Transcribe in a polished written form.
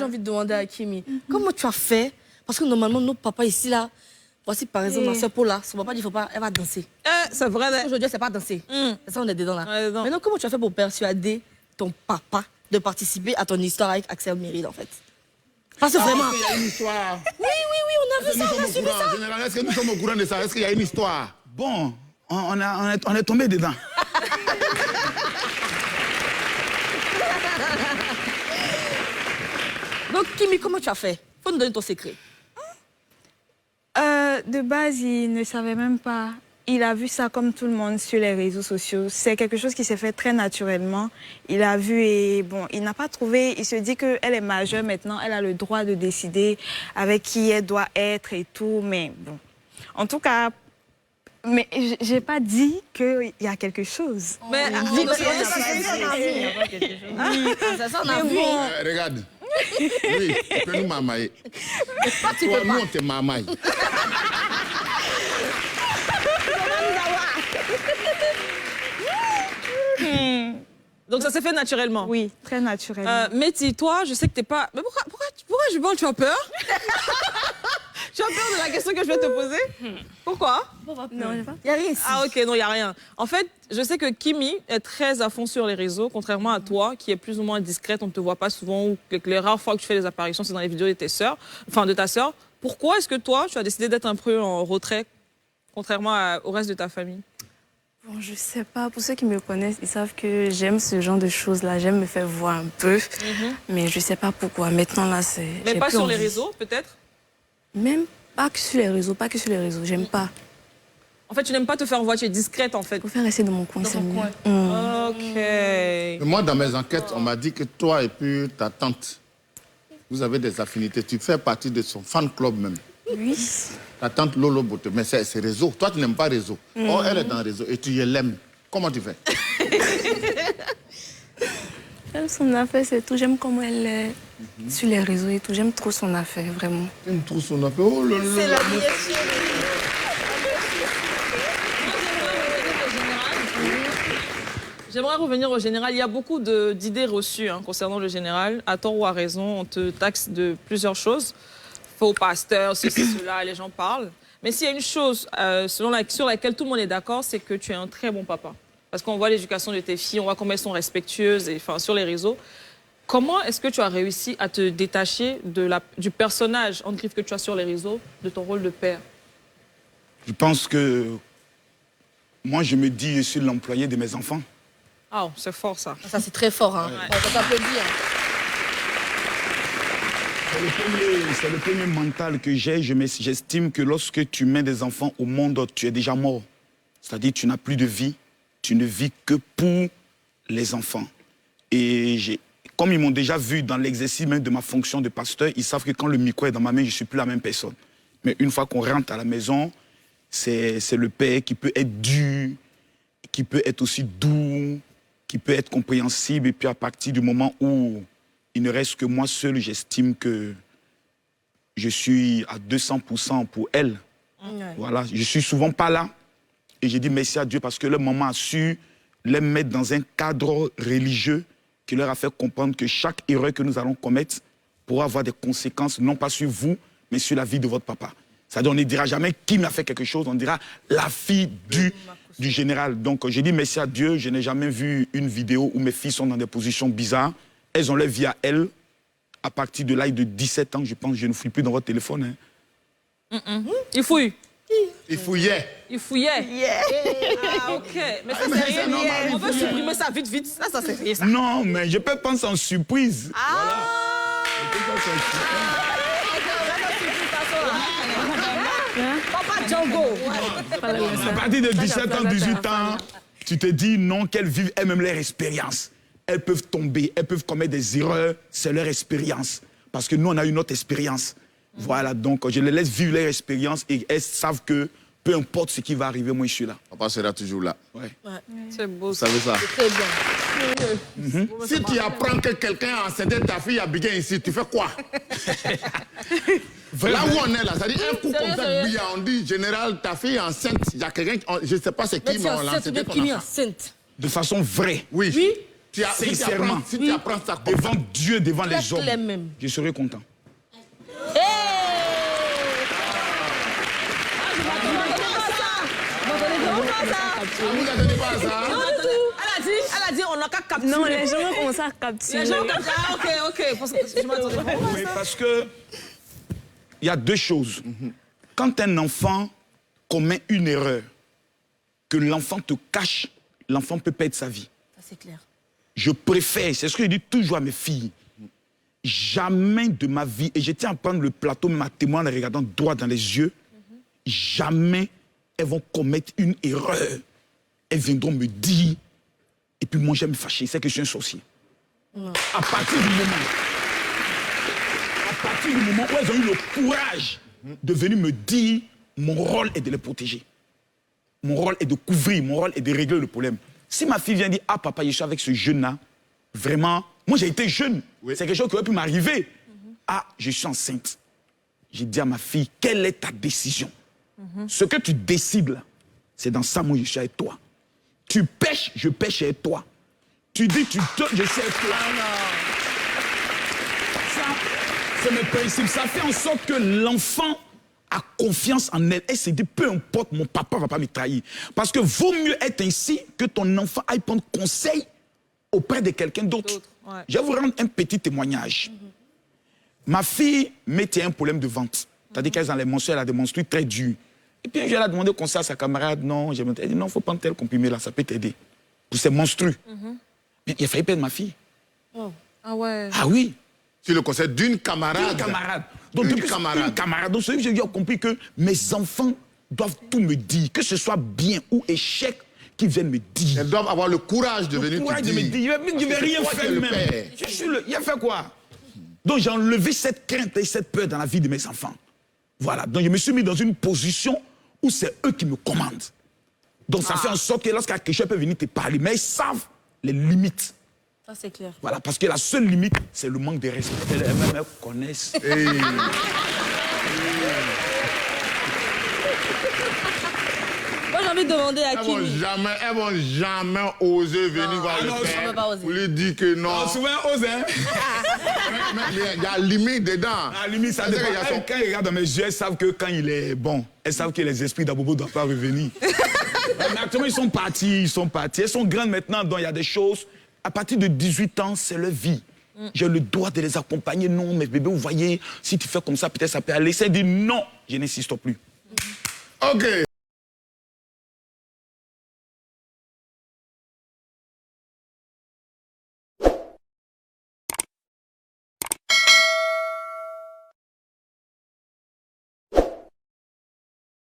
j'ai envie de demander à Kimi, comment tu as fait? Parce que normalement, nos papas ici, là, voici par exemple ma soeur Paula, son papa dit faut pas, elle va danser. C'est vrai. Aujourd'hui, c'est pas danser. C'est ça, on est dedans là. Ouais, dedans. Maintenant, comment tu as fait pour persuader ton papa de participer à ton histoire avec Axel Méride, en fait? Parce que vraiment... Il y a une histoire. Oui, on a vu ça, on a suivi ça. Général, est-ce que nous sommes au courant de ça? Est-ce qu'il y a une histoire? Bon, on est tombé dedans. Donc, Kimi, comment tu as fait? Faut nous donner ton secret. De base, il ne savait même pas. Il a vu ça comme tout le monde sur les réseaux sociaux. C'est quelque chose qui s'est fait très naturellement. Il a vu et bon, il n'a pas trouvé. Il se dit qu'elle est majeure maintenant. Elle a le droit de décider avec qui elle doit être et tout. Mais bon, en tout cas, mais j'ai pas dit qu'il y a quelque chose. Mais Regarde. Oui, tu peux nous mamailler. Toi, nous, on te mamaille. Donc ça s'est fait naturellement. Oui, très naturellement. Métis, toi, je sais que t'es pas... Mais pourquoi je pense que tu as peur? Tu as peur de la question que je vais te poser? Pourquoi? Non, j'ai pas. Il n'y a rien ici. Ah ok, non, il n'y a rien. En fait, je sais que Kimi est très à fond sur les réseaux, contrairement à toi, qui est plus ou moins discrète, on ne te voit pas souvent, ou que les rares fois que tu fais des apparitions, c'est dans les vidéos de tes sœurs, enfin de ta sœur. Pourquoi est-ce que toi, tu as décidé d'être un peu en retrait, contrairement au reste de ta famille? Bon, je sais pas. Pour ceux qui me connaissent, ils savent que j'aime ce genre de choses-là. J'aime me faire voir un peu. Mais je sais pas pourquoi. Maintenant, là, c'est... Mais pas sur les réseaux, peut-être? Même pas que sur les réseaux. Pas que sur les réseaux. J'aime pas. En fait, tu n'aimes pas te faire voir, tu es discrète, en fait. Je préfère rester dans mon coin. Dans ton coin. Ok. Moi, dans mes enquêtes, on m'a dit que toi et puis ta tante, vous avez des affinités. Tu fais partie de son fan club même. Oui. Ta tante Lolo Bote, mais c'est réseau. Toi, tu n'aimes pas réseau. Oh, elle est dans réseau et tu l'aimes. Comment tu fais? J'aime son affaire, c'est tout. J'aime comment elle est sur les réseaux et tout. J'aime trop son affaire, vraiment. Tu aimes trop son affaire. Oh là là. C'est la vie chérie. J'aimerais revenir au général. Il y a beaucoup d'idées reçues concernant le général. À tort ou à raison, on te taxe de plusieurs choses. Faux pasteur, ceci, cela, les gens parlent. Mais s'il y a une chose sur laquelle tout le monde est d'accord, c'est que tu es un très bon papa. Parce qu'on voit l'éducation de tes filles, on voit comment elles sont respectueuses sur les réseaux. Comment est-ce que tu as réussi à te détacher du personnage, en griffe, que tu as sur les réseaux, de ton rôle de père? Je pense que moi, je me dis, je suis l'employé de mes enfants. Ah, c'est fort, ça. Ça, c'est très fort. Hein. Ouais. Ça t'applaudit. C'est le premier mental que j'ai. J'estime que lorsque tu mets des enfants au monde, tu es déjà mort. C'est-à-dire que tu n'as plus de vie. Tu ne vis que pour les enfants. Et comme ils m'ont déjà vu dans l'exercice même de ma fonction de pasteur, ils savent que quand le micro est dans ma main, je ne suis plus la même personne. Mais une fois qu'on rentre à la maison, c'est le père qui peut être dur, qui peut être aussi doux, qui peut être compréhensible. Et puis à partir du moment où il ne reste que moi seul, j'estime que je suis à 200% pour elle. Voilà, je suis souvent pas là. Et je dis merci à Dieu parce que leur maman a su les mettre dans un cadre religieux qui leur a fait comprendre que chaque erreur que nous allons commettre pourra avoir des conséquences, non pas sur vous, mais sur la vie de votre papa. C'est-à-dire on ne dira jamais qui m'a fait quelque chose, on dira la fille du général. Donc je dis merci à Dieu, je n'ai jamais vu une vidéo où mes filles sont dans des positions bizarres. Elles ont leur vie à elles. À partir de l'âge de 17 ans, je pense, je ne fouille plus dans votre téléphone. Il fouille. Il fouillait. Il fouillait. Ah, ok. Mais ça, c'est rien. On veut supprimer ça vite, vite. Ça, c'est rien, ça. Non, mais je peux penser en surprise. Papa Django. À partir de 17 ans, 18 ans, tu te dis non, qu'elles vivent elles-mêmes leur expérience. Elles peuvent tomber, elles peuvent commettre des erreurs, c'est leur expérience. Parce que nous, on a une autre expérience. Voilà, donc je les laisse vivre leur expérience et elles savent que peu importe ce qui va arriver, moi, je suis là. Papa sera toujours là. Ouais. C'est beau. Vous savez ça? Très bien. Si tu apprends que quelqu'un a enceinté ta fille à Biguin ici, tu fais quoi? Là où on est là, c'est-à-dire un coup comme ça, on dit, général, ta fille est enceinte. Il y a quelqu'un, je ne sais pas c'est qui, mais on l'a enceinté ton enfant. enceinte. De façon vraie. Oui. Oui. sincèrement, si tu apprends ça comme devant Dieu, devant les hommes, clair même. je serai content. vous n'attendez pas à ça. Elle a dit, on n'a qu'à capturer. Non, les gens vont commencer à capturer. Les gens capturent. Ah, ok. Parce que je m'attendais pas. Oui, parce que il y a deux choses. Quand un enfant commet une erreur, que l'enfant te cache, l'enfant peut perdre sa vie. Ça, c'est clair. Je préfère, c'est ce que je dis toujours à mes filles, jamais de ma vie, et je tiens à prendre le plateau, ma témoin en les regardant droit dans les yeux, jamais elles vont commettre une erreur. Elles viendront me dire, et puis moi je vais me fâcher, c'est que je suis un sorcier. À partir du moment où elles ont eu le courage de venir me dire, mon rôle est de les protéger. Mon rôle est de couvrir, mon rôle est de régler le problème. Si ma fille vient dire, ah papa, je suis avec ce jeune-là, vraiment, moi j'ai été jeune, c'est quelque chose qui aurait pu m'arriver. Ah, je suis enceinte. J'ai dit à ma fille, quelle est ta décision? Ce que tu décides là, c'est dans ça, moi je suis avec toi. Tu pêches, je pêche avec toi. Tu dis, tu te, je suis avec toi. Ça, c'est mes principes. Ça fait en sorte que l'enfant a confiance en elle. Elle se dit, peu importe, mon papa ne va pas me trahir. Parce que vaut mieux être ainsi que ton enfant aille prendre conseil auprès de quelqu'un d'autre. Ouais. Je vais vous rendre un petit témoignage. Ma fille mettait un problème de vente. C'est-à-dire qu'elle a les menstrues, elle a des menstrues très dures. Et puis, je lui ai demandé conseil à sa camarade. Non, elle dit, non, il faut prendre tel comprimé là, ça peut t'aider. Pour ses menstrues. Mais il a failli perdre ma fille. Ah ouais. Ah oui. Sur le conseil d'une camarade. Une camarade. Donc, Une depuis camarade. une camarade. Donc, j'ai compris que mes enfants doivent tout me dire, que ce soit bien ou échec, qu'ils viennent me dire. Elles doivent avoir le courage de venir Courage te de me dire. Je vais rien faire même. Je suis il a fait quoi? Donc, j'ai enlevé cette crainte et cette peur dans la vie de mes enfants. Voilà. Donc, je me suis mis dans une position où c'est eux qui me commandent. Donc, ça fait en sorte que lorsqu'un quelque peut venir te parler, mais ils savent les limites. Ça, c'est clair. Voilà, parce que la seule limite, c'est le manque de respect. Elles connaissent. Moi, j'ai envie de demander à Elles qui. vont jamais oser venir voir non, le ça père va pas oser. pour lui dire que non. Souvent, ose, hein? Mais il y a limite dedans. À la limite, ça C'est-à-dire dépend. qu'il y a son- Quand ils regardent dans mes yeux, elles savent que quand il est bon, elles savent que les esprits d'Abobo ne doivent pas revenir. Mais actuellement, ils sont partis. Elles sont grandes maintenant, donc il y a des choses. À partir de 18 ans, c'est leur vie. J'ai le droit de les accompagner. Non, mes bébés, vous voyez, si tu fais comme ça, peut-être ça peut aller. C'est dit non, je n'insiste plus. Ok.